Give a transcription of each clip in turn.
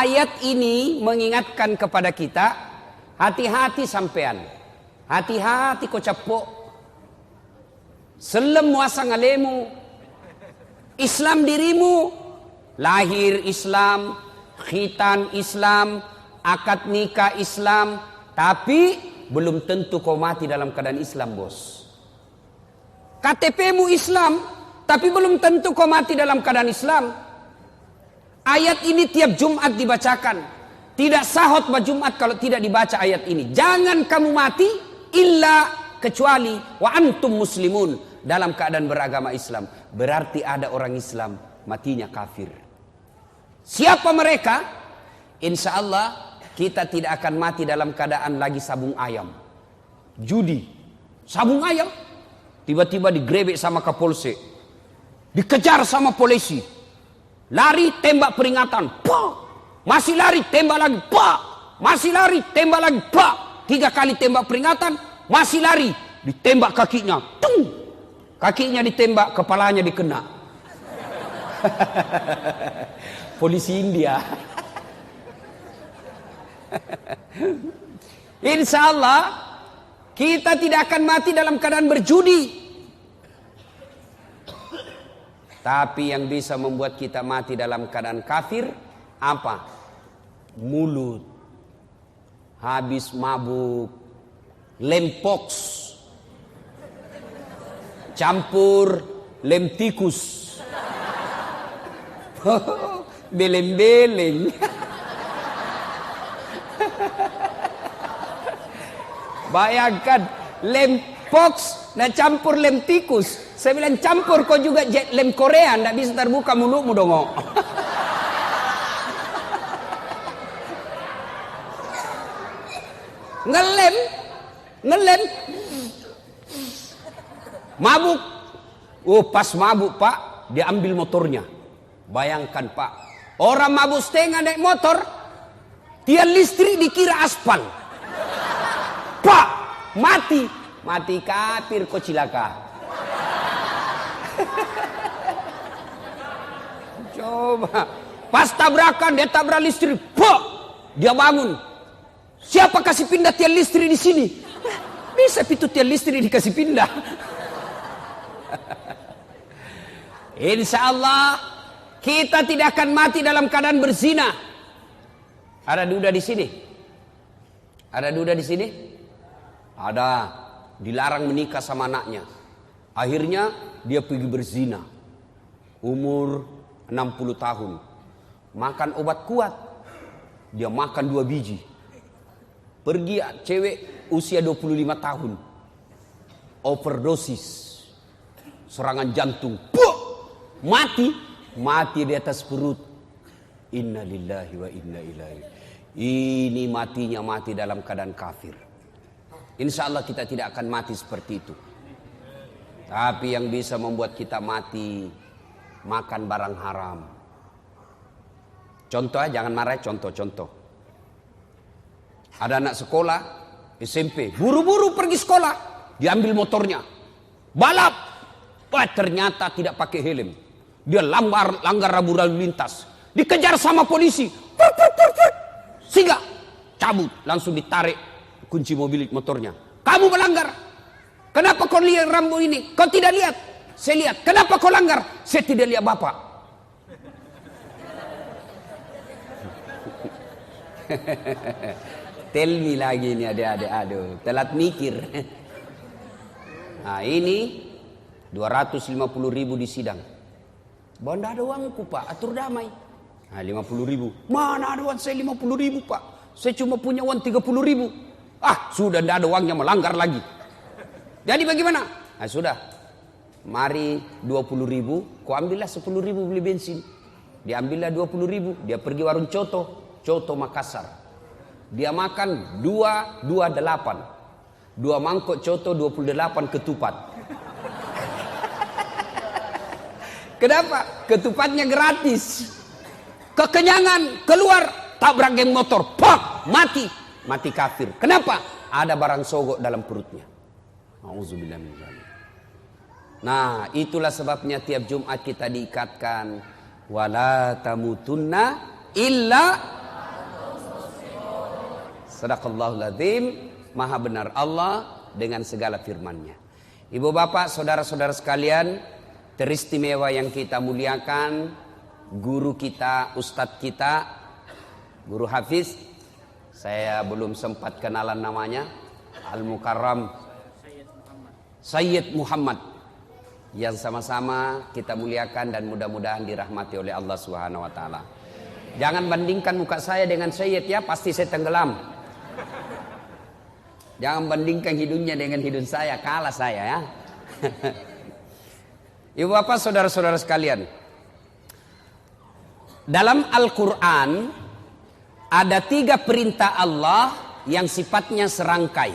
Ayat ini mengingatkan kepada kita, hati-hati sampean, hati-hati kau capok. Selem muasa ngalemu, Islam dirimu, lahir Islam, khitan Islam, akad nikah Islam, tapi belum tentu kau mati dalam keadaan Islam, bos. KTP-mu Islam, tapi belum tentu kau mati dalam keadaan Islam. Ayat ini tiap Jumat dibacakan. Tidak sah khutbah Jumat kalau tidak dibaca ayat ini. Jangan kamu mati illa kecuali wa antum muslimun, dalam keadaan beragama Islam. Berarti ada orang Islam matinya kafir. Siapa mereka? Insya Allah kita tidak akan mati dalam keadaan lagi sabung ayam, judi, sabung ayam. Tiba-tiba digrebek sama Kapolsek, dikejar sama polisi, lari tembak peringatan, pak, masih lari tembak lagi, pak, masih lari tembak lagi, pak, 3 kali tembak peringatan, masih lari, ditembak kakinya, tung, kakinya ditembak, kepalanya dikena. Polisi India. Insya Allah kita tidak akan mati dalam keadaan berjudi. Tapi yang bisa membuat kita mati dalam keadaan kafir apa? Mulut. Habis mabuk, lempox, campur lem tikus, beleng-beleng. Bayangkan lempox dan campur lem tikus. Saya bilang campur kau juga lem Korea, ndak bisa terbuka mulutmu dong. Ngelem. Mabuk. Oh, pas mabuk, Pak, dia ambil motornya. Bayangkan, Pak, orang mabuk setengah naik motor, tiang listrik dikira aspal. Pak, mati kafir kau cilaka. Coba, pas tabrakan dia tabrak listrik, Pak, dia bangun. Siapa kasih pindah tiang listrik di sini? Bisa pintu tiang listrik dikasih pindah. Insya Allah kita tidak akan mati dalam keadaan berzina. Ada duda di sini? Ada duda di sini? Ada. Dilarang menikah sama anaknya. Akhirnya dia pergi berzina. Umur 60 tahun. Makan obat kuat. Dia makan 2 biji. Pergi cewek usia 25 tahun. Overdosis. Serangan jantung. Puh! Mati di atas perut. Inna lillahi wa inna ilaihi. Ini matinya mati dalam keadaan kafir. Insya Allah kita tidak akan mati seperti itu. Tapi yang bisa membuat kita mati, makan barang haram. Contoh, jangan marah, contoh. Ada anak sekolah SMP, buru-buru pergi sekolah, diambil motornya, balap. Wah, ternyata tidak pakai helm. Dia langgar rambu lalu lintas, dikejar sama polisi. Sehingga cabut, langsung ditarik kunci mobil motornya. Kamu melanggar. Kenapa kau lihat rambu ini? Kau tidak lihat? Saya lihat. Kenapa kau langgar? Saya tidak lihat bapak. Tell me lagi ini adik-adik. Aduh, telat mikir. Nah ini 250.000 di sidang. Bahwa tidak ada uangku, Pak, atur damai. Nah 50.000. Mana ada uang saya 50.000, Pak? Saya cuma punya uang 30.000. Ah, sudah tidak ada uangnya, melanggar lagi. Jadi bagaimana? Nah sudah. Mari 20.000, kau ambillah 10.000 beli bensin. Dia ambillah 20.000, dia pergi warung Coto Makassar. Dia makan 2 mangkok Coto, 28 ketupat. Kenapa? Ketupatnya gratis. Kekenyangan, keluar, tabrak geng motor, pak, mati kafir. Kenapa? Ada barang sogok dalam perutnya. Auzubillah min dzalik. Nah, itulah sebabnya tiap Jumat kita diikatkan wala tamutunna illa Sadaqallahul Azim. Maha benar Allah dengan segala firman-Nya. Ibu bapak, saudara-saudara sekalian, teristimewa yang kita muliakan, guru kita, ustadz kita, guru Hafiz, saya belum sempat kenalan namanya, Al-Mukarram Sayyid Muhammad, yang sama-sama kita muliakan dan mudah-mudahan dirahmati oleh Allah Subhanahu wa taala. Jangan bandingkan muka saya dengan Sayyid ya, pasti saya tenggelam. Jangan bandingkan hidungnya dengan hidung saya, kalah saya ya. Ibu bapak, saudara-saudara sekalian, dalam Al-Quran ada 3 perintah Allah yang sifatnya serangkai.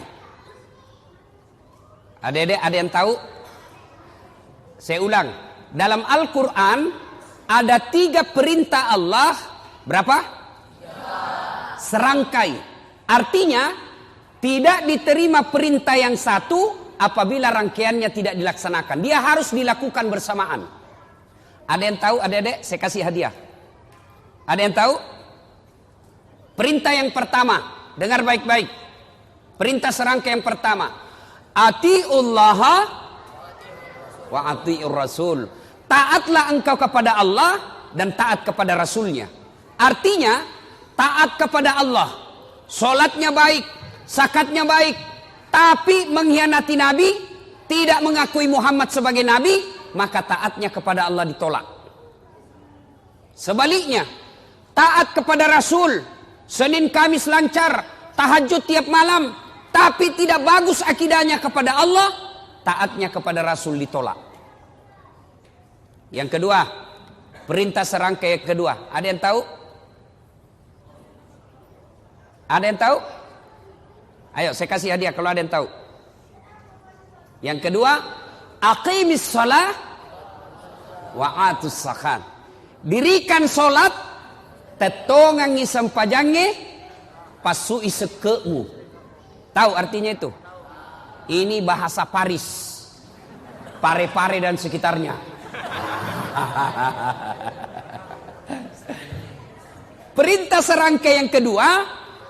Ada yang tahu? Saya ulang, dalam Al-Quran ada 3 perintah Allah, berapa? Serangkai. Artinya tidak diterima perintah yang satu apabila rangkaiannya tidak dilaksanakan. Dia harus dilakukan bersamaan. Ada yang tahu, adik-adik? Saya kasih hadiah. Ada yang tahu? Perintah yang pertama, dengar baik-baik. Perintah serangkai yang pertama, atiullaha wa atiur rasul. Taatlah engkau kepada Allah dan taat kepada Rasulnya. Artinya taat kepada Allah, solatnya baik, zakatnya baik, tapi mengkhianati Nabi, tidak mengakui Muhammad sebagai Nabi, maka taatnya kepada Allah ditolak. Sebaliknya, taat kepada Rasul, Senin Kamis lancar, tahajud tiap malam, tapi tidak bagus akidahnya kepada Allah, taatnya kepada Rasul ditolak. Yang kedua, perintah serangkai yang kedua, ada yang tahu? Ada yang tahu? Ayo saya kasih hadiah kalau ada yang tahu. Yang kedua, aqimis shalah wa atus zakat. Dirikan solat, tetongangi sempajange, pasui sekemu. Tahu artinya itu? Ini bahasa Paris, Pare-Pare dan sekitarnya. Perintah serangkai yang kedua,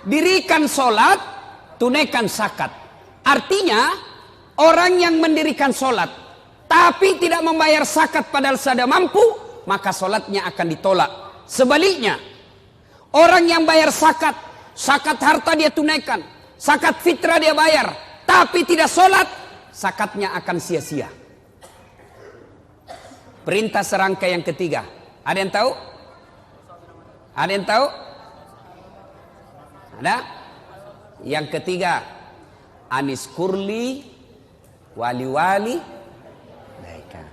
dirikan solat, tunaikan zakat. Artinya orang yang mendirikan solat tapi tidak membayar zakat padahal sudah mampu, maka solatnya akan ditolak. Sebaliknya, orang yang bayar zakat, zakat harta dia tunaikan, zakat fitrah dia bayar, tapi tidak solat, zakatnya akan sia-sia. Perintah serangkai yang ketiga, ada yang tahu? Ada yang tahu? Ada? Yang ketiga, anis kurli wali-wali mereka.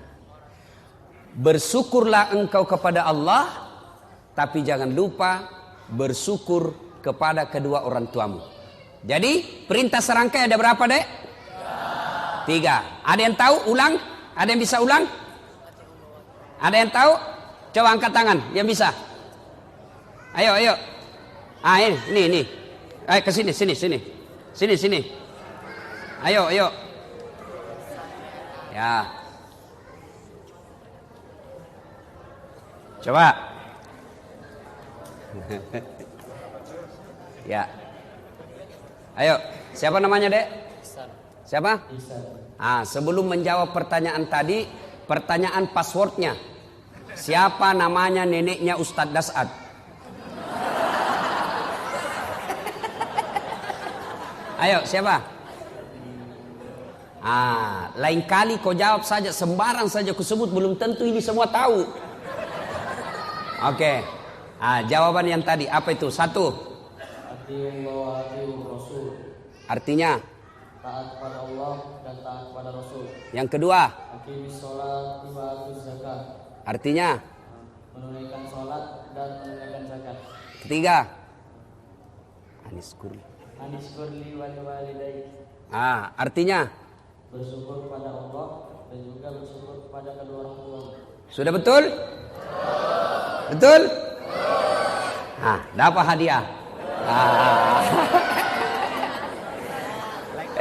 Bersyukurlah engkau kepada Allah, tapi jangan lupa bersyukur kepada kedua orang tuamu. Jadi perintah serangkai ada berapa, Dek? 3. Ada yang tahu? Ulang? Ada yang bisa ulang? Ada yang tahu? Coba angkat tangan yang bisa. Ayo. Ah, ini. Ayo ke sini. Sini. Ayo. Ya. Coba. Ya. Ayo, siapa namanya, Dek? Siapa? Sebelum menjawab pertanyaan tadi, pertanyaan passwordnya. Siapa namanya neneknya Ustadz Dasad? Ayo, siapa? Lain kali kau jawab saja, sembarang saja kau sebut, belum tentu ini semua tahu. Oke. Jawaban yang tadi apa itu? 1. Artinya taat kepada Allah dan taat kepada Rasul. Yang kedua, aqimis shalah wa atuz zakat. Artinya menunaikan salat dan menunaikan zakat. Ketiga, anis kurli wal walidaik. Artinya bersyukur kepada Allah dan juga bersyukur kepada kedua orang tua. Sudah betul? Betul? Dapat hadiah.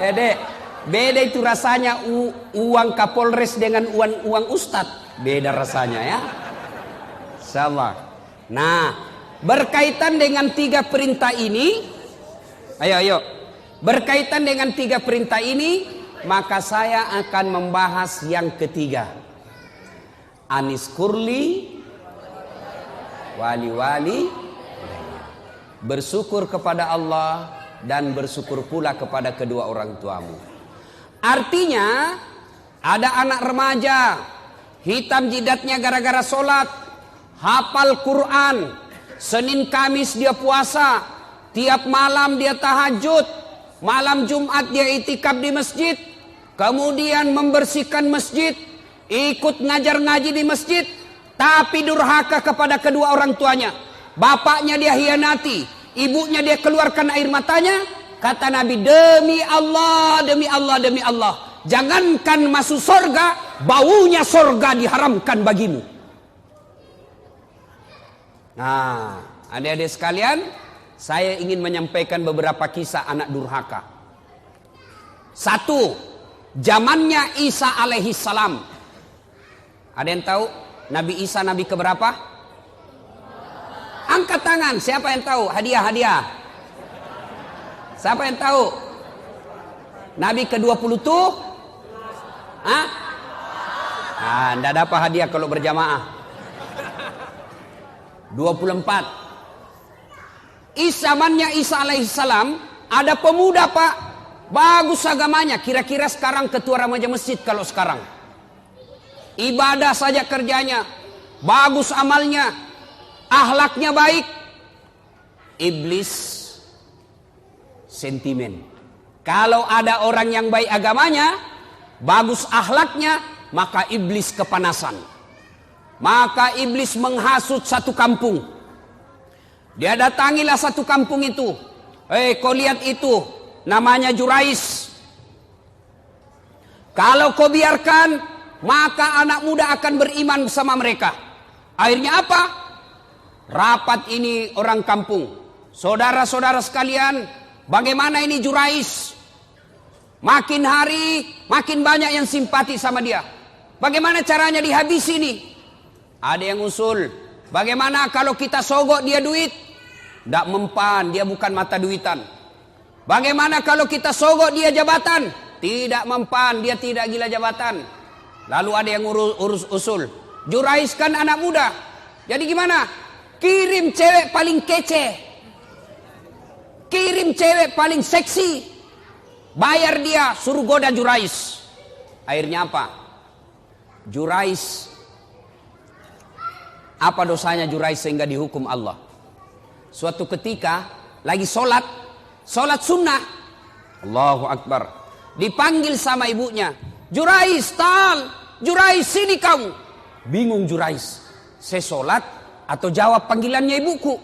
Dek, beda itu rasanya uang Kapolres dengan uang Ustadz. Beda rasanya ya. Insyaallah. Nah, berkaitan dengan 3 perintah ini, Ayo. Berkaitan dengan 3 perintah ini, maka saya akan membahas yang ketiga. Anis kurli wali. Bersyukur kepada Allah dan bersyukur pula kepada kedua orang tuamu. Artinya, ada anak remaja, hitam jidatnya gara-gara sholat, hafal Quran, Senin Kamis dia puasa, tiap malam dia tahajud, malam Jumat dia itikaf di masjid, kemudian membersihkan masjid, ikut ngajar ngaji di masjid, tapi durhaka kepada kedua orang tuanya. Bapaknya dia hianati, ibunya dia keluarkan air matanya. Kata Nabi, demi Allah, jangankan masuk sorga, baunya sorga diharamkan bagimu. Nah, adik-adik sekalian, saya ingin menyampaikan beberapa kisah anak durhaka. 1, zamannya Isa alaihi salam. Ada yang tahu Nabi Isa nabi keberapa? Angkat tangan, siapa yang tahu? Hadiah. Siapa yang tahu? Nabi ke-20 tuh? Hah? Nah, enggak dapat hadiah kalau berjamaah. 24. Zamannya Isa alaihissalam, ada pemuda pak, bagus agamanya, kira-kira sekarang ketua remaja masjid kalau sekarang. Ibadah saja kerjanya, bagus amalnya, akhlaknya baik. Iblis sentimen. Kalau ada orang yang baik agamanya, bagus akhlaknya, maka iblis kepanasan. Maka iblis menghasut satu kampung. Dia datangilah satu kampung itu. Kau lihat itu, namanya Jurais. Kalau kau biarkan, maka anak muda akan beriman bersama mereka. Akhirnya apa? Rapat ini orang kampung. Saudara-saudara sekalian, bagaimana ini Jurais? Makin hari makin banyak yang simpati sama dia. Bagaimana caranya dihabisi ini? Ada yang usul, bagaimana kalau kita sogok dia duit? Tidak mempan, dia bukan mata duitan. Bagaimana kalau kita sogok dia jabatan? Tidak mempan, dia tidak gila jabatan. Lalu ada yang urus usul, Jurais kan anak muda, jadi gimana? Kirim cewek paling kece, kirim cewek paling seksi, bayar dia, suruh goda Jurais. Akhirnya apa? Jurais, apa dosanya Jurais sehingga dihukum Allah? Suatu ketika lagi sholat sunnah, Allahu Akbar, dipanggil sama ibunya, Jurais, Jurais sini kamu. Bingung Jurais, saya sholat atau jawab panggilannya ibuku?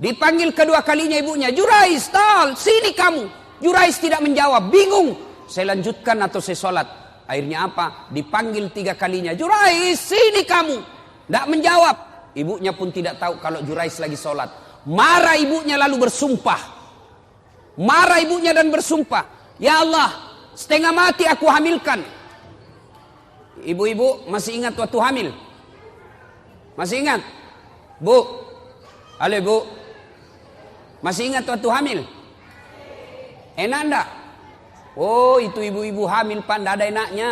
Dipanggil kedua kalinya ibunya, Jurais, sini kamu. Jurais tidak menjawab, bingung, saya lanjutkan atau saya sholat? Akhirnya apa? Dipanggil 3 kalinya, Jurais, sini kamu. Tidak menjawab. Ibunya pun tidak tahu kalau Jurais lagi sholat. Marah ibunya lalu bersumpah. Marah ibunya dan bersumpah, ya Allah, setengah mati aku hamilkan. Ibu-ibu masih ingat waktu hamil? Masih ingat? Bu, halo ibu, masih ingat waktu hamil? Enak enggak? Oh, itu ibu-ibu hamil pak, enggak ada enaknya.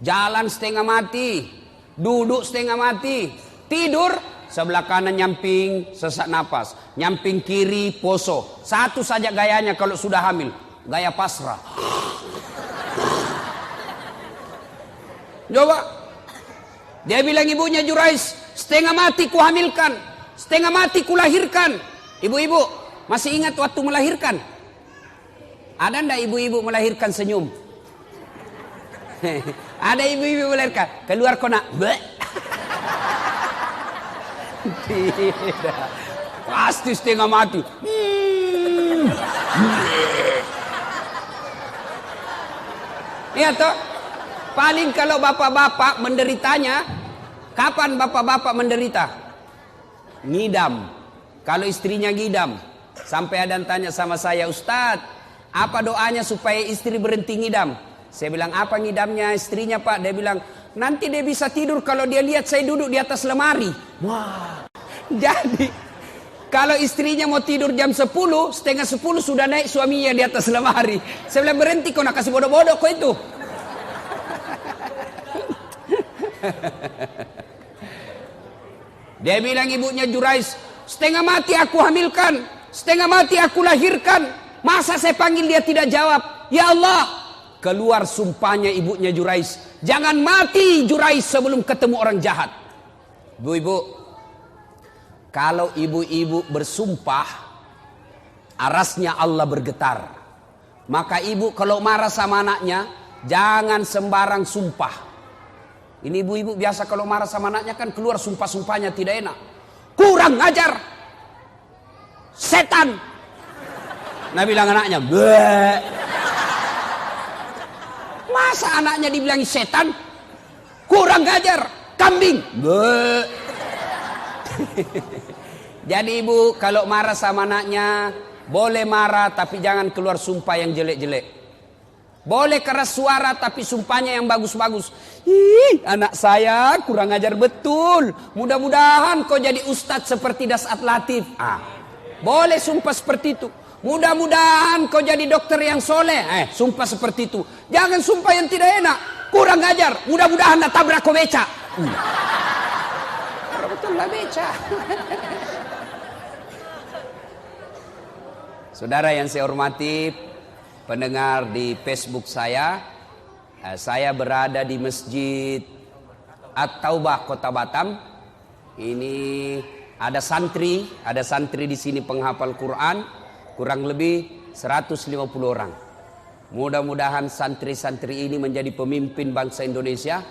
Jalan setengah mati, duduk setengah mati, tidur sebelah kanan nyamping sesak napas, nyamping kiri poso. Satu saja gayanya kalau sudah hamil, gaya pasrah. Coba, dia bilang ibunya, Jurais, setengah mati ku hamilkan, setengah mati ku lahirkan. Ibu-ibu masih ingat waktu melahirkan? Ada ndak ibu-ibu melahirkan senyum? Ada ibu-ibu melahirkan keluar kona, tidak, pasti setengah mati. Iya toh, paling kalau bapak-bapak menderitanya, kapan bapak-bapak menderita? Ngidam. Kalau istrinya ngidam, sampai ada yang tanya sama saya, Ustadz, apa doanya supaya istri berhenti ngidam? Saya bilang, apa ngidamnya istrinya pak? Dia bilang, nanti dia bisa tidur kalau dia lihat saya duduk di atas lemari. Wah, jadi Kalau istrinya mau tidur jam 10, setengah 10 sudah naik suaminya di atas lemari. Saya bilang, berhenti kau nak kasih bodoh-bodoh kau itu. Dia bilang ibunya Jurais, setengah mati aku hamilkan, setengah mati aku lahirkan. Masa saya panggil dia tidak jawab? Ya Allah. Keluar sumpahnya ibunya Jurais. Jangan mati Jurais sebelum ketemu orang jahat. Ibu-ibu, kalau ibu-ibu bersumpah, arasnya Allah bergetar. Maka ibu kalau marah sama anaknya, jangan sembarang sumpah. Ini ibu-ibu biasa kalau marah sama anaknya kan keluar sumpah-sumpahnya tidak enak. Kurang ajar, setan. Nah bilang anaknya, bleh. Masa anaknya dibilang setan? Kurang ajar, kambing. Bleh. Jadi ibu kalau marah sama anaknya, boleh marah tapi jangan keluar sumpah yang jelek-jelek. Boleh keras suara tapi sumpahnya yang bagus-bagus. Ih, anak saya kurang ajar betul. Mudah-mudahan kau jadi ustadz seperti Dasat Latif. Boleh sumpah seperti itu. Mudah-mudahan kau jadi dokter yang soleh. Sumpah seperti itu. Jangan sumpah yang tidak enak. Kurang ajar. Mudah-mudahan nak tabrak kau beca. Betul lah beca. Saudara yang saya hormati, pendengar di Facebook saya berada di Masjid At-Taubah Kota Batam. Ini ada santri di sini penghafal Quran, kurang lebih 150 orang. Mudah-mudahan santri-santri ini menjadi pemimpin bangsa Indonesia.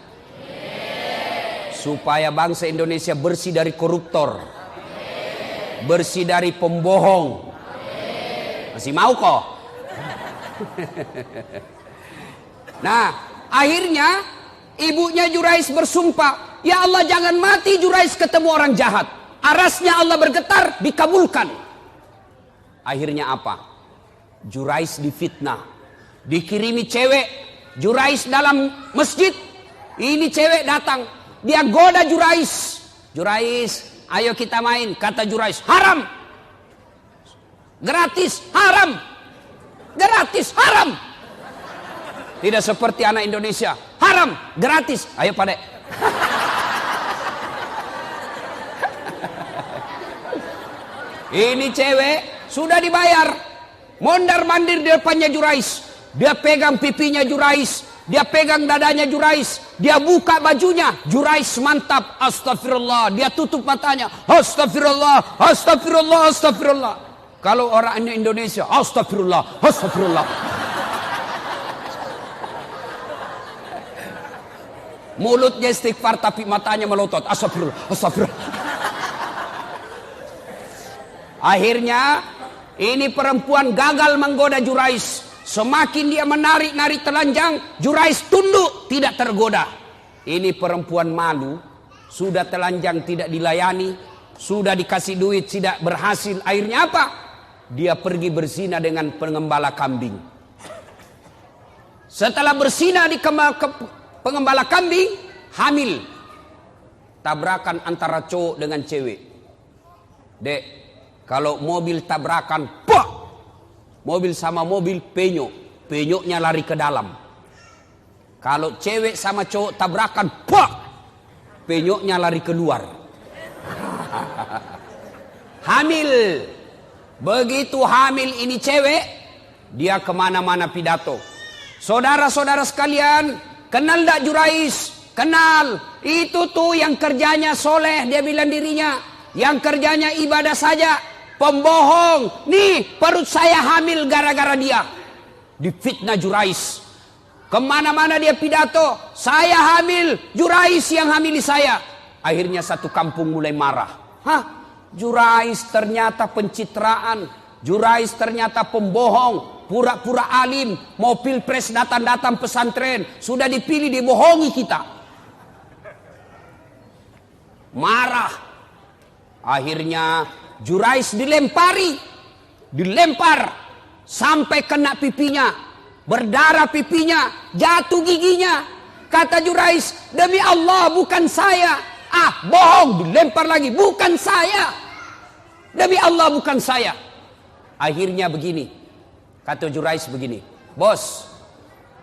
Supaya bangsa Indonesia bersih dari koruptor, bersih dari pembohong. Masih mau kok? Nah, akhirnya ibunya Jurais bersumpah, ya Allah jangan mati Jurais ketemu orang jahat. Arasnya Allah bergetar, dikabulkan. Akhirnya apa? Jurais difitnah, dikirimi cewek. Jurais dalam masjid, ini cewek datang, dia goda Jurais. Jurais, ayo kita main. Kata Jurais, haram. Gratis, haram. Gratis, haram. Tidak seperti anak Indonesia, haram, gratis. Ayo Pak Dek. Ini cewek sudah dibayar, mondar-mandir di depannya Jurais. Dia pegang pipinya Jurais, dia pegang dadanya Jurais, dia buka bajunya. Jurais mantap, astagfirullah. Dia tutup matanya, astagfirullah, astagfirullah, astagfirullah. Kalau orang Indonesia, astagfirullah, astagfirullah. Mulutnya istighfar tapi matanya melotot, astagfirullah, astagfirullah. Akhirnya ini perempuan gagal menggoda Jurais. Semakin dia menarik-narik telanjang, Jurais tunduk, tidak tergoda. Ini perempuan malu, sudah telanjang tidak dilayani, sudah dikasih duit tidak berhasil. Akhirnya apa? Dia pergi berzina dengan pengembala kambing. Setelah berzina di pengembala kambing, hamil. Tabrakan antara cowok dengan cewek. Dek, kalau mobil tabrakan, pak! Mobil sama mobil penyok. Penyoknya lari ke dalam. Kalau cewek sama cowok tabrakan, pak! Penyoknya lari keluar. Hamil. Begitu hamil ini cewek, dia kemana-mana pidato. Saudara-saudara sekalian, kenal tak Jurais? Kenal. Itu tuh yang kerjanya soleh, dia bilang dirinya. Yang kerjanya ibadah saja. Pembohong. Nih perut saya hamil gara-gara dia. Difitnah Jurais. Kemana-mana dia pidato. Saya hamil, Jurais yang hamili saya. Akhirnya satu kampung mulai marah. Jurais ternyata pencitraan. Jurais ternyata pembohong. Pura-pura alim. Mau pilpres datang-datang pesantren. Sudah dipilih dibohongi kita. Marah. Akhirnya Jurais dilempari. Dilempar. Sampai kena pipinya. Berdarah pipinya. Jatuh giginya. Kata Jurais, demi Allah bukan saya. Bohong. Dilempar lagi. Bukan saya. Demi Allah bukan saya. Akhirnya begini. Kata Jurais begini. Bos,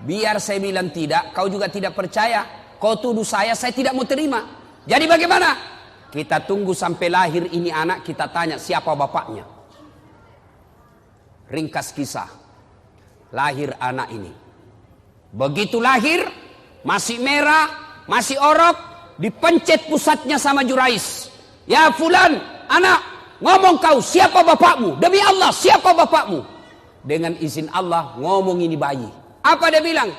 biar saya bilang tidak, kau juga tidak percaya. Kau tuduh saya tidak mau terima. Jadi bagaimana? Kita tunggu sampai lahir ini anak, kita tanya siapa bapaknya. Ringkas kisah. Lahir anak ini. Begitu lahir, masih merah, masih orok, dipencet pusatnya sama Jurais. Ya fulan, anak, ngomong kau, siapa bapakmu? Demi Allah, siapa bapakmu? Dengan izin Allah, ngomong ini bayi. Apa dia bilang?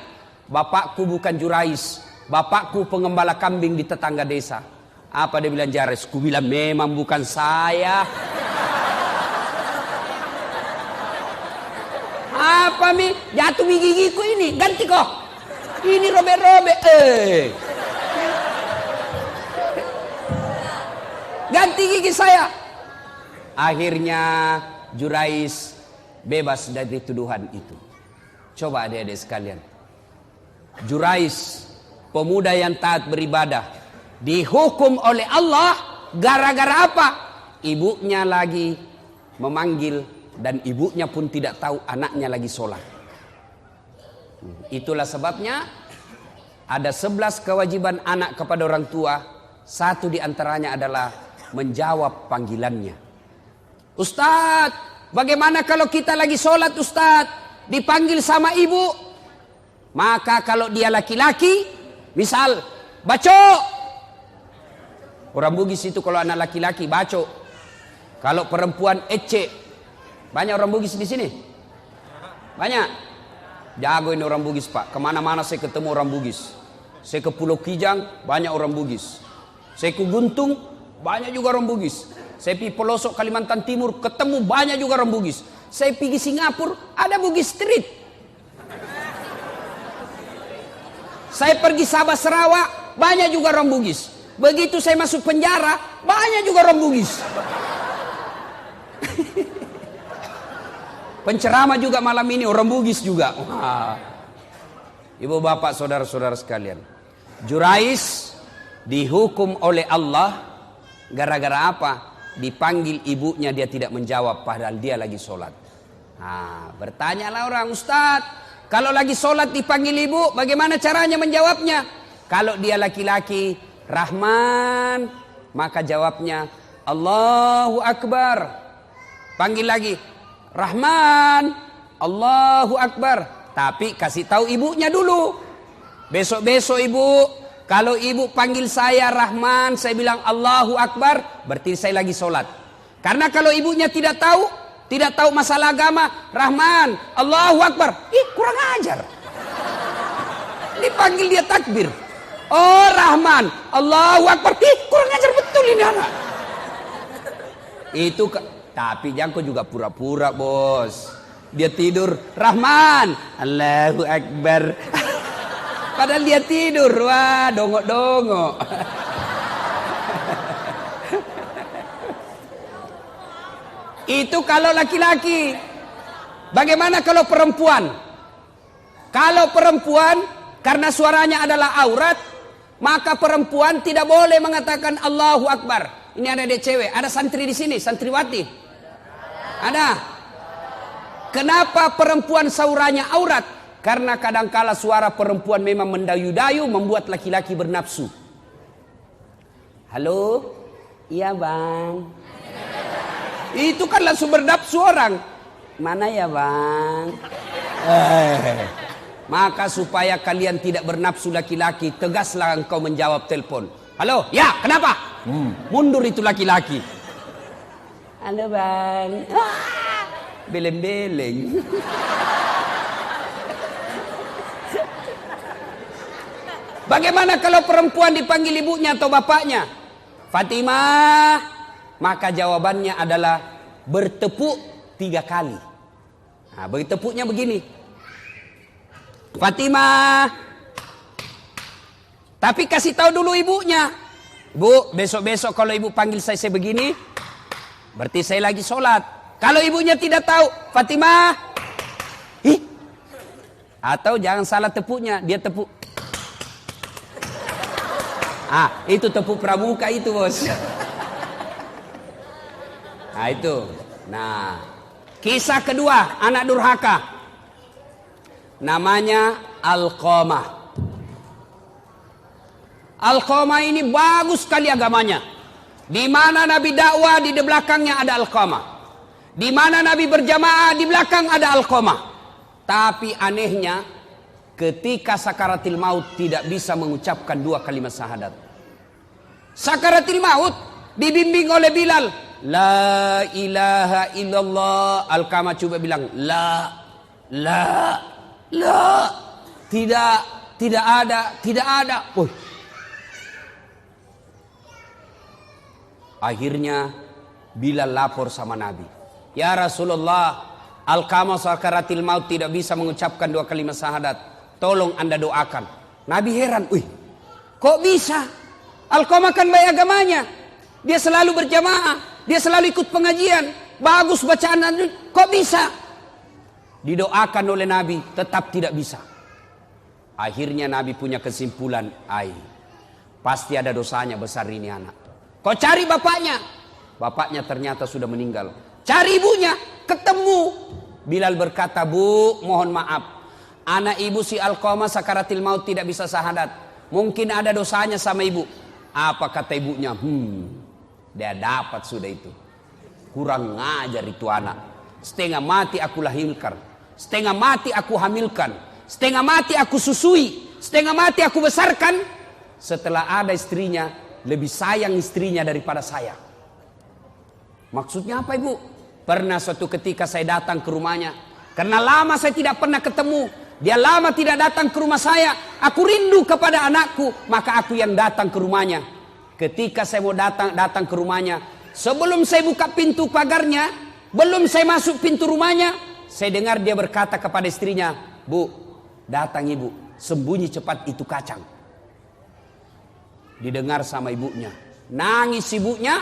Bapakku bukan Jurais, bapakku pengembala kambing di tetangga desa. Apa dia bilang Jurais? Ku bilang memang bukan saya. Apa mi? Jatuh mi gigiku ini, ganti kok. Ini robek-robek. Ganti gigi saya. Akhirnya Jurais bebas dari tuduhan itu. Coba adik-adik sekalian. Jurais, pemuda yang taat beribadah, dihukum oleh Allah gara-gara apa? Ibunya lagi memanggil dan ibunya pun tidak tahu anaknya lagi sholat. Itulah sebabnya ada 11 kewajiban anak kepada orang tua. Satu di antaranya adalah menjawab panggilannya. Ustadz, bagaimana kalau kita lagi sholat Ustadz, dipanggil sama ibu? Maka kalau dia laki-laki, misal, baco. Orang Bugis itu kalau anak laki-laki, baco. Kalau perempuan, ece. Banyak orang Bugis di sini? Banyak? Jago ini orang Bugis Pak. Kemana-mana saya ketemu orang Bugis. Saya ke Pulau Kijang, banyak orang Bugis. Saya ke Guntung, banyak juga orang Bugis. Saya pergi pelosok Kalimantan Timur, ketemu banyak juga orang Bugis. Saya pergi Singapura, ada Bugis Street. Saya pergi Sabah Sarawak, banyak juga orang Bugis. Begitu saya masuk penjara, banyak juga orang Bugis. Penceramah juga malam ini orang Bugis juga. Wah. Ibu bapak saudara-saudara sekalian, Jurais dihukum oleh Allah gara-gara apa? Dipanggil ibunya, dia tidak menjawab padahal dia lagi sholat. Nah, bertanyalah orang, Ustadz, kalau lagi sholat dipanggil ibu, bagaimana caranya menjawabnya? Kalau dia laki-laki, Rahman, maka jawabnya Allahu Akbar. Panggil lagi, Rahman, Allahu Akbar. Tapi kasih tahu ibunya dulu. Besok-besok ibu, kalau ibu panggil saya Rahman, saya bilang Allahu Akbar, berarti saya lagi sholat. Karena kalau ibunya tidak tahu masalah agama, Rahman, Allahu Akbar, kurang ajar. Dipanggil dia takbir. Oh Rahman, Allahu Akbar, kurang ajar betul ini anak. Tapi Jangko juga pura-pura bos. Dia tidur, Rahman, Allahu Akbar. Padahal dia tidur, wah dongok-dongok. Itu kalau laki-laki. Bagaimana kalau perempuan? Kalau perempuan, karena suaranya adalah aurat, maka perempuan tidak boleh mengatakan Allahu Akbar. Ini ada cewek, ada santri di sini, santriwati. Ada. Kenapa perempuan suaranya aurat? Karena kadangkala suara perempuan memang mendayu-dayu, membuat laki-laki bernafsu. Halo? Iya bang. Itu kan langsung bernafsu orang. Mana ya bang? Maka supaya kalian tidak bernafsu laki-laki, tegaslah engkau menjawab telepon. Halo? Ya, kenapa? Mundur itu laki-laki. Halo bang. Beleng-beleng. Bagaimana kalau perempuan dipanggil ibunya atau bapaknya? Fatimah. Maka jawabannya adalah bertepuk 3 kali. Nah, bertepuknya begini. Fatimah. Tapi kasih tahu dulu ibunya. Bu, besok-besok kalau ibu panggil saya begini, berarti saya lagi sholat. Kalau ibunya tidak tahu, Fatimah. Atau jangan salah tepuknya, dia tepuk. Itu tepuk pramuka itu bos. Nah itu. Nah, kisah kedua anak durhaka. Namanya Alqamah. Alqamah ini bagus sekali agamanya. Di mana Nabi dakwah di belakangnya ada Alqamah. Di mana Nabi berjamaah di belakang ada Alqamah. Tapi anehnya ketika sakaratil maut tidak bisa mengucapkan 2 kalimat syahadat. Sakaratil maut dibimbing oleh Bilal. La ilaha illallah. Alqamah coba bilang la. Tidak ada. Akhirnya Bilal lapor sama Nabi. Ya Rasulullah, Alqamah sakaratil maut tidak bisa mengucapkan 2 kalimat syahadat. Tolong Anda doakan. Nabi heran. Kok bisa? Alqamah kan baik agamanya. Dia selalu berjamaah. Dia selalu ikut pengajian. Bagus bacaan. Kok bisa? Didoakan oleh Nabi. Tetap tidak bisa. Akhirnya Nabi punya kesimpulan. Pasti ada dosanya besar ini anak. Kau cari bapaknya. Bapaknya ternyata sudah meninggal. Cari ibunya. Ketemu. Bilal berkata, Bu, mohon maaf. Anak ibu si Alqamah sakaratil maut tidak bisa syahadat. Mungkin ada dosanya sama ibu. Apa kata ibunya? Dia dapat sudah itu. Kurang ngajar itu anak. Setengah mati aku lahirkan. Setengah mati aku hamilkan. Setengah mati aku susui. Setengah mati aku besarkan. Setelah ada istrinya, lebih sayang istrinya daripada saya. Maksudnya apa ibu? Pernah suatu ketika saya datang ke rumahnya. Karena lama saya tidak pernah ketemu. Dia lama tidak datang ke rumah saya. Aku rindu kepada anakku. Maka aku yang datang ke rumahnya. Ketika saya mau datang ke rumahnya. Sebelum saya buka pintu pagarnya. Belum saya masuk pintu rumahnya. Saya dengar dia berkata kepada istrinya. Bu, datang ibu. Sembunyi cepat itu kacang. Didengar sama ibunya. Nangis ibunya.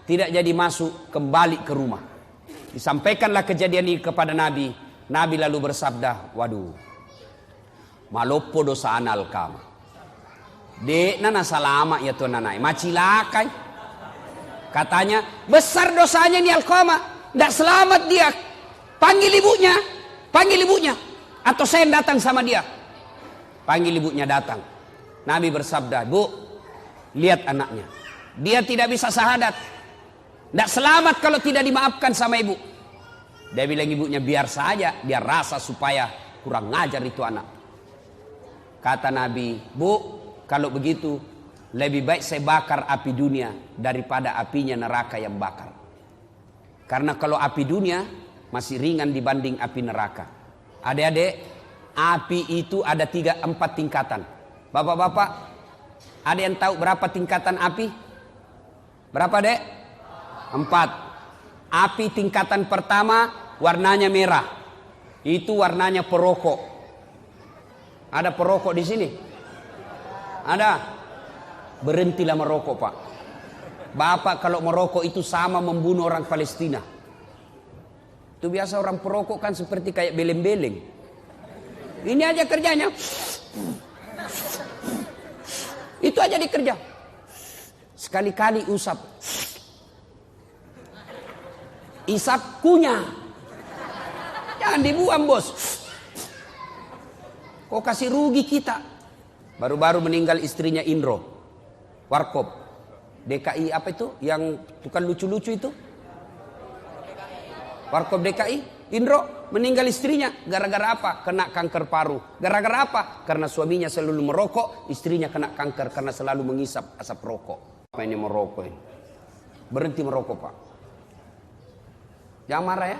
Tidak jadi masuk kembali ke rumah. Disampaikanlah kejadian ini kepada Nabi. Nabi lalu bersabda, waduh, malopo dosa Alqamah. Dek nana salama ya tuan nanai, macilakai. Katanya, besar dosanya nih Alqamah. Tidak selamat dia. Panggil ibunya. Atau saya yang datang sama dia. Panggil ibunya datang. Nabi bersabda, Bu, lihat anaknya. Dia tidak bisa syahadat. Tidak selamat kalau tidak dimaafkan sama ibu. Dia bilang ibunya biar saja. Dia rasa supaya kurang ngajar itu anak. Kata Nabi, Bu, kalau begitu lebih baik saya bakar api dunia daripada apinya neraka yang bakar. Karena kalau api dunia masih ringan dibanding api neraka. Adik-adik, api itu ada 3-4 tingkatan. Bapak-bapak, ada yang tahu berapa tingkatan api? Berapa dek? 4. Api tingkatan pertama warnanya merah. Itu warnanya perokok. Ada perokok di sini? Ada? Berhentilah merokok, Pak. Bapak kalau merokok itu sama membunuh orang Palestina. Itu biasa orang perokok kan seperti kayak beleng-beleng. Ini aja kerjanya. Itu aja dikerja. Sekali-kali usap. Isap kunyah. Jangan dibuang bos. Kok kasih rugi kita. Baru-baru meninggal istrinya Indro Warkop DKI apa itu? Yang tukang lucu-lucu itu Warkop DKI. Indro meninggal istrinya. Gara-gara apa? Kena kanker paru. Gara-gara apa? Karena suaminya selalu merokok. Istrinya kena kanker karena selalu mengisap asap rokok. Apa ini merokok ini? Berhenti merokok, Pak. Jangan marah ya.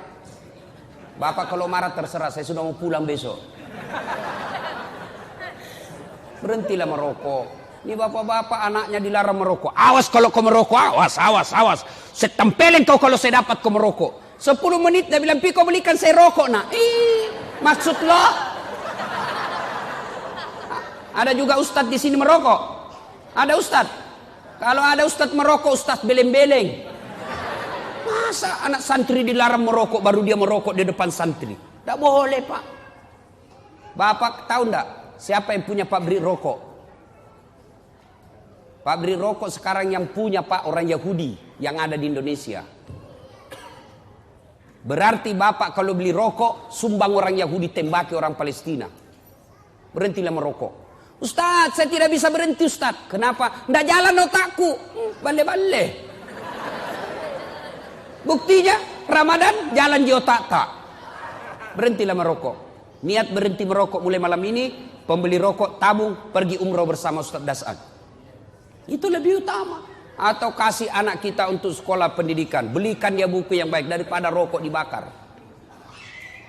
Bapak kalau marah terserah. Saya sudah mau pulang besok. Berhentilah merokok. Ini bapak-bapak anaknya dilarang merokok. Awas kalau kau merokok. Awas. Saya tempelin kau kalau saya dapat kau merokok. 10 menit dia bilang, Pi kau belikan saya rokok nak. Maksud lo? Ada juga ustadz di sini merokok. Ada ustadz. Kalau ada ustadz merokok, ustadz beleng-beleng. Masa anak santri dilarang merokok baru dia merokok di depan santri? Tidak boleh, Pak. Bapak tahu enggak siapa yang punya pabrik rokok? Pabrik rokok sekarang yang punya, Pak, orang Yahudi yang ada di Indonesia. Berarti bapak kalau beli rokok, sumbang orang Yahudi, tembaki orang Palestina. Berhentilah merokok. Ustaz, saya tidak bisa berhenti Ustaz. Kenapa? Nggak jalan otakku. Bale-bale. Buktinya, Ramadan jalan di otak tak. Berhentilah merokok. Niat berhenti merokok mulai malam ini, pembeli rokok tabung, pergi umroh bersama Ustaz Das'ad. Itu lebih utama. Atau kasih anak kita untuk sekolah pendidikan, belikan dia buku yang baik daripada rokok dibakar.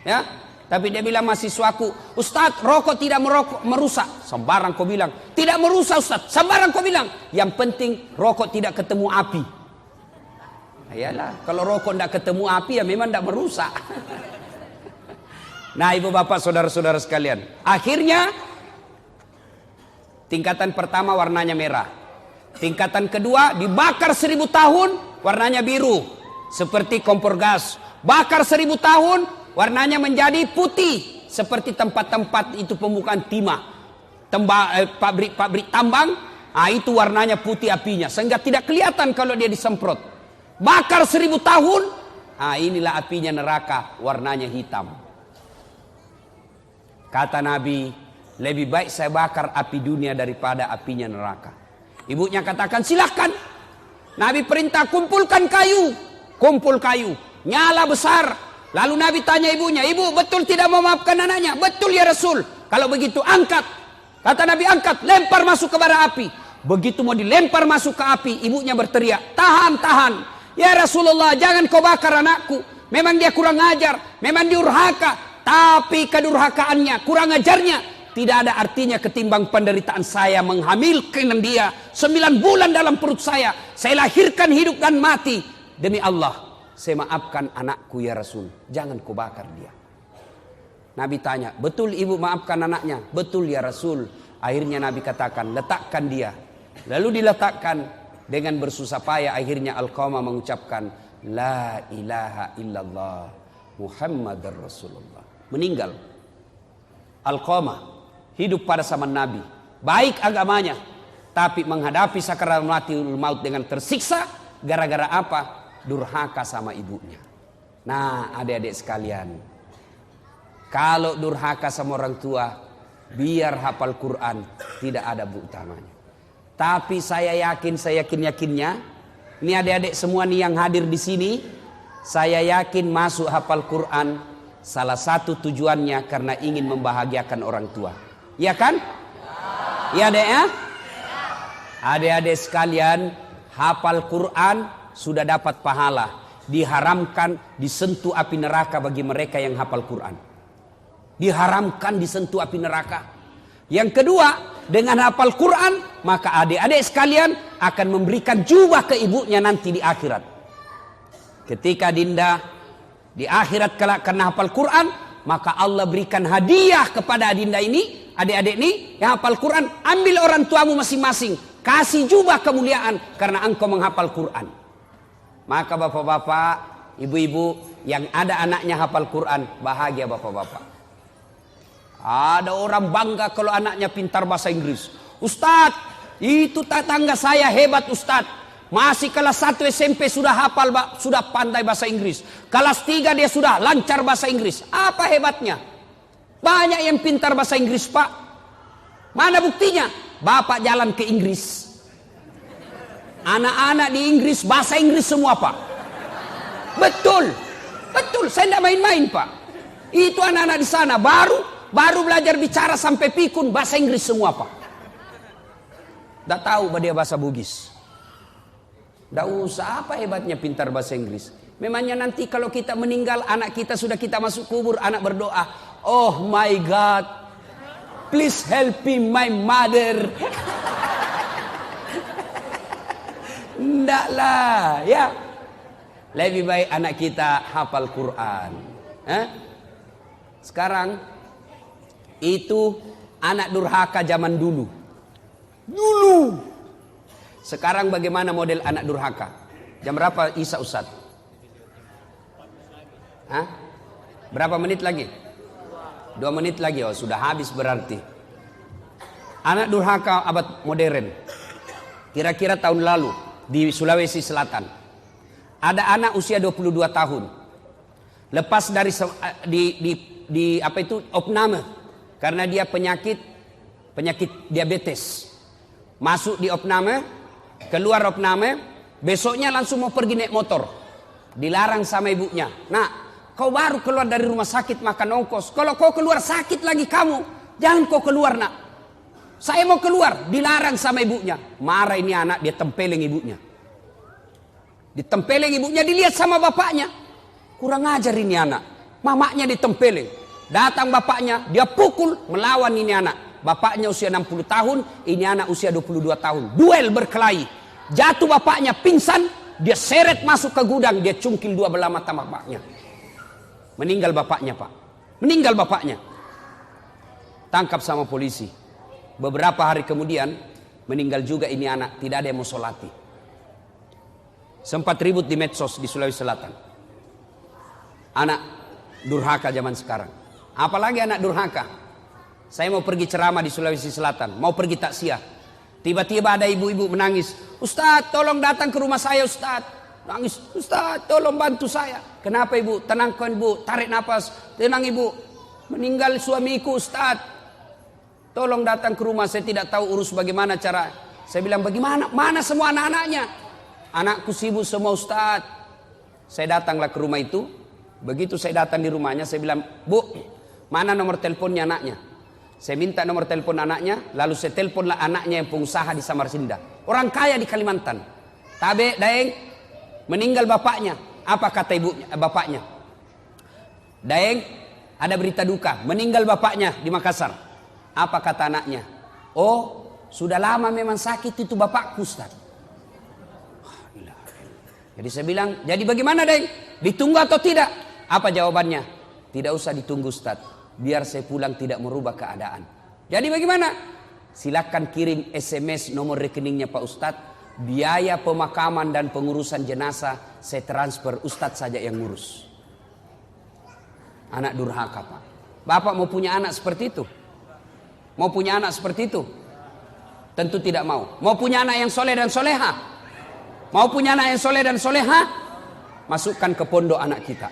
Ya, tapi dia bilang mahasiswaku, Ustaz, rokok tidak merusak. Sembarang kau bilang. Tidak merusak Ustaz, sembarang kau bilang. Yang penting rokok tidak ketemu api. Ayalah, kalau rokok tidak ketemu api ya memang tidak merusak. Nah, ibu bapak saudara-saudara sekalian, akhirnya tingkatan pertama warnanya merah. Tingkatan kedua dibakar 1000 tahun warnanya biru seperti kompor gas. Bakar 1000 tahun warnanya menjadi putih seperti tempat-tempat itu pembukaan timah, pabrik tambang. Itu warnanya putih apinya sehingga tidak kelihatan kalau dia disemprot. Bakar 1000 tahun, inilah apinya neraka, warnanya hitam. Kata Nabi, lebih baik saya bakar api dunia daripada apinya neraka. Ibunya katakan silahkan. Nabi perintah kumpulkan kayu. Kumpul kayu, nyala besar. Lalu Nabi tanya ibunya, ibu betul tidak memaafkan anaknya? Betul ya Rasul. Kalau begitu angkat. Kata Nabi angkat, lempar masuk ke bara api. Begitu mau dilempar masuk ke api, ibunya berteriak, tahan, tahan. Ya Rasulullah, jangan kau bakar anakku. Memang dia kurang ajar, memang diurhaka. Tapi kedurhakaannya, kurang ajarnya tidak ada artinya ketimbang penderitaan saya menghamilkan dia 9 bulan dalam perut saya. Saya lahirkan hidup dan mati. Demi Allah, saya maafkan anakku ya Rasul. Jangan kau bakar dia. Nabi tanya, betul ibu maafkan anaknya? Betul ya Rasul. Akhirnya Nabi katakan, letakkan dia. Lalu diletakkan dengan bersusah payah. Akhirnya Alqamah mengucapkan, La ilaha illallah Muhammadar Rasulullah. Meninggal. Alqamah hidup pada zaman Nabi, baik agamanya, tapi menghadapi sakaratul maut dengan tersiksa gara-gara apa? Durhaka sama ibunya. Nah, adik-adik sekalian, kalau durhaka sama orang tua, biar hafal Quran, tidak ada bu utamanya. Tapi saya yakin-yakinnya, ini adik-adik semua nih yang hadir di sini, saya yakin masuk hafal Quran salah satu tujuannya karena ingin membahagiakan orang tua. Ya kan? Ya dek ya? Adik-adik sekalian, hafal Quran sudah dapat pahala. Diharamkan disentuh api neraka bagi mereka yang hafal Quran. Diharamkan disentuh api neraka. Yang kedua, dengan hafal Quran, maka adik-adik sekalian akan memberikan jubah ke ibunya nanti di akhirat. Ketika dinda di akhirat karena hafal Quran, maka Allah berikan hadiah kepada adinda ini. Adik-adik ini yang hafal Quran, ambil orang tuamu masing-masing, kasih jubah kemuliaan karena engkau menghafal Quran. Maka bapak-bapak, ibu-ibu yang ada anaknya hafal Quran, bahagia bapak-bapak. Ada orang bangga kalau anaknya pintar bahasa Inggris. Ustadz, itu tetangga saya hebat Ustadz. Masih kelas 1 SMP sudah hafal, sudah pandai bahasa Inggris. Kelas 3 dia sudah lancar bahasa Inggris. Apa hebatnya? Banyak yang pintar bahasa Inggris pak. Mana buktinya? Bapak jalan ke Inggris. Anak-anak di Inggris bahasa Inggris semua pak. Betul. Betul, saya tidak main-main pak. Itu anak-anak di sana baru belajar bicara sampai pikun bahasa Inggris semua pak. Tidak tahu dia bahasa Bugis. Tidak usah, apa hebatnya pintar bahasa Inggris. Memangnya nanti kalau kita meninggal, anak kita sudah kita masuk kubur, anak berdoa, oh my God, please help me my mother. Enggak lah, ya. Lebih baik anak kita hafal Quran. Sekarang itu anak durhaka zaman dulu. Sekarang bagaimana model anak durhaka? Jam berapa Isya Ustaz? Berapa menit lagi? 2 menit lagi. Oh sudah habis berarti. Anak durhaka abad modern. Kira-kira tahun lalu di Sulawesi Selatan. Ada anak usia 22 tahun. Lepas dari di apa itu opname, karena dia penyakit diabetes. Masuk di opname, keluar opname, besoknya langsung mau pergi naik motor. Dilarang sama ibunya. Nah, kau baru keluar dari rumah sakit makan ongkos. Kalau kau keluar sakit lagi kamu, jangan kau keluar nak. Saya mau keluar, dilarang sama ibunya. Marah ini anak, dia tempeleng ibunya. Ditempeleng ibunya, dilihat sama bapaknya. Kurang ajar ini anak. Mamaknya ditempeleng. Datang bapaknya, dia pukul, melawan ini anak. Bapaknya usia 60 tahun, ini anak usia 22 tahun. Duel berkelahi. Jatuh bapaknya, pingsan, dia seret masuk ke gudang, dia cungkil dua belah mata bapaknya. Meninggal bapaknya, Pak. Meninggal bapaknya. Tangkap sama polisi. Beberapa hari kemudian, meninggal juga ini anak, tidak ada yang mau solati. Sempat ribut di medsos di Sulawesi Selatan. Anak durhaka zaman sekarang. Apalagi anak durhaka. Saya mau pergi ceramah di Sulawesi Selatan, mau pergi takziah. Tiba-tiba ada ibu-ibu menangis. Ustadz, tolong datang ke rumah saya, Ustadz. Nangis, Ustadz, tolong bantu saya. Kenapa ibu? Tenangkan ibu, tarik nafas. Tenang ibu, meninggal suamiku, Ustadz. Tolong datang ke rumah, saya tidak tahu urus bagaimana cara. Saya bilang, bagaimana? Mana semua anak-anaknya? Anakku sibuk semua, Ustadz. Saya datanglah ke rumah itu. Begitu saya datang di rumahnya, saya bilang, Bu, mana nomor teleponnya anaknya? Saya minta nomor telepon anaknya, lalu saya teleponlah anaknya yang pengusaha di Samarinda. Orang kaya di Kalimantan. Tabe, Daeng, meninggal bapaknya. Apa kata ibunya, bapaknya? Daeng, ada berita duka, meninggal bapaknya di Makassar. Apa kata anaknya? Oh, sudah lama memang sakit itu bapakku, Ustaz. Jadi saya bilang, jadi bagaimana Daeng? Ditunggu atau tidak? Apa jawabannya? Tidak usah ditunggu, Ustaz. Biar saya pulang tidak merubah keadaan. Jadi bagaimana? Silakan kirim SMS nomor rekeningnya Pak Ustadz. Biaya pemakaman dan pengurusan jenazah saya transfer, Ustadz saja yang ngurus. Anak durhaka, Pak. Bapak mau punya anak seperti itu? Mau punya anak seperti itu? Tentu tidak mau. Mau punya anak yang soleh dan soleha? Mau punya anak yang soleh dan soleha? Masukkan ke pondok anak kita.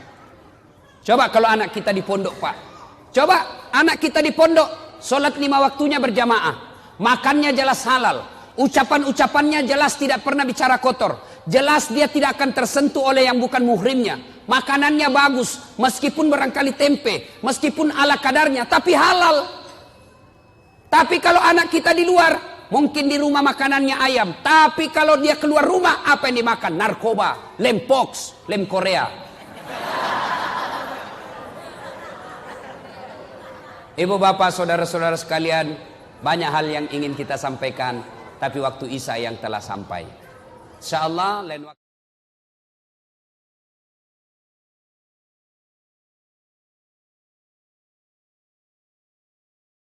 Coba kalau anak kita di pondok, Pak. Coba anak kita di pondok, sholat 5 waktunya berjamaah, makannya jelas halal, ucapan-ucapannya jelas tidak pernah bicara kotor, jelas dia tidak akan tersentuh oleh yang bukan muhrimnya, makanannya bagus, meskipun barangkali tempe, meskipun ala kadarnya, tapi halal. Tapi kalau anak kita di luar, mungkin di rumah makanannya ayam, tapi kalau dia keluar rumah, apa yang dimakan? Narkoba, lem pox, lem Korea. Ibu bapak saudara-saudara sekalian, banyak hal yang ingin kita sampaikan, tapi waktu Isya yang telah sampai. Insyaallah lain waktu